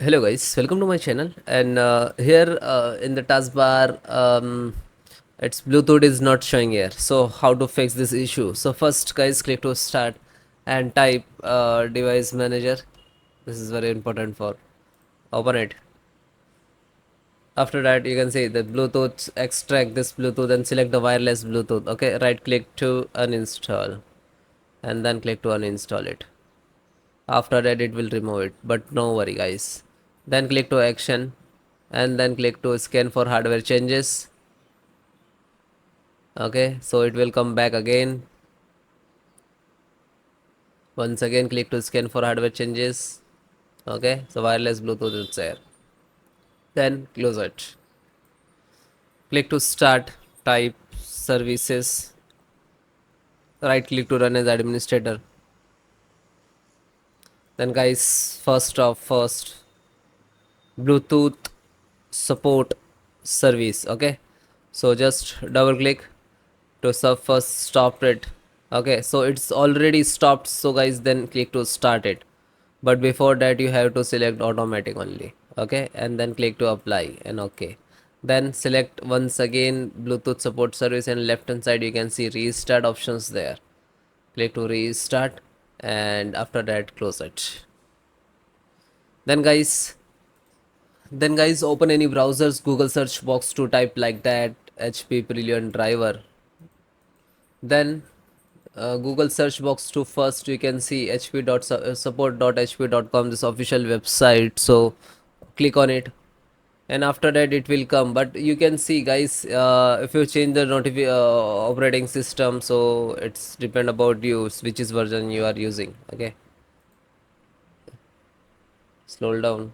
Hello guys, welcome to my channel. And here in the taskbar, its Bluetooth is not showing here. So how to fix this issue? So first guys, click to start and type device manager. This is very important for open it. After that you can see the Bluetooth, extract this Bluetooth and select the wireless Bluetooth. Okay, right click to uninstall and then click to uninstall it. After that it will remove it, but no worry guys. Then click to action and then click to scan for hardware changes. Okay, so it will come back again. Once again click to scan for hardware changes. Okay, so wireless Bluetooth is there. Then close it. Click to start, type services, right click to run as administrator. Then guys, first Bluetooth support service. Okay, so just double click to first stop it. Okay, so it's already stopped, so guys then click to start it, but before that you have to select automatic only. Okay, and then click to apply and okay, then select once again Bluetooth support service, and left hand side you can see restart options there. Click to restart and after that close it. Then guys then guys open any browsers Google search box to type like that HP Brilliant driver. Then Google search box to first you can see hp.support.hp.com, this official website. So click on it and after that it will come, but you can see guys, if you change the operating system, so it's depend about you which is version you are using. Okay, scroll down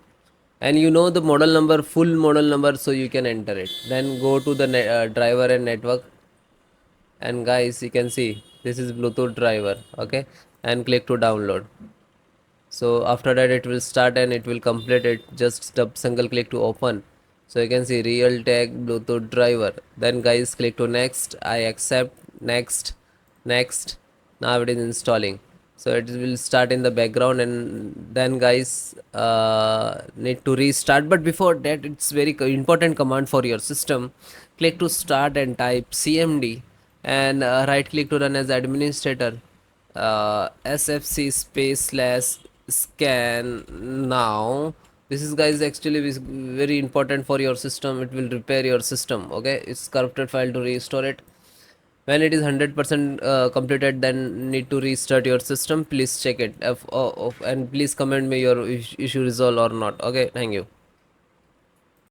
and you know the model number, full model number, so you can enter it. Then go to the driver and network, and guys you can see this is Bluetooth driver. Okay, and click to download. So after that it will start and it will complete it. Just single click to open. So you can see Realtek Bluetooth driver. Then guys click to next. I accept. Next. Next. Now it is installing. So it will start in the background, and then guys need to restart. But before that, it's very important command for your system. Click to start and type CMD and right click to run as administrator. SFC space slash scan now. This is guys actually very important for your system. It will repair your system. Okay, it's corrupted file to restore it. When it is 100% completed, then need to restart your system. Please check it and please comment me your issue resolved or not. Okay, thank you.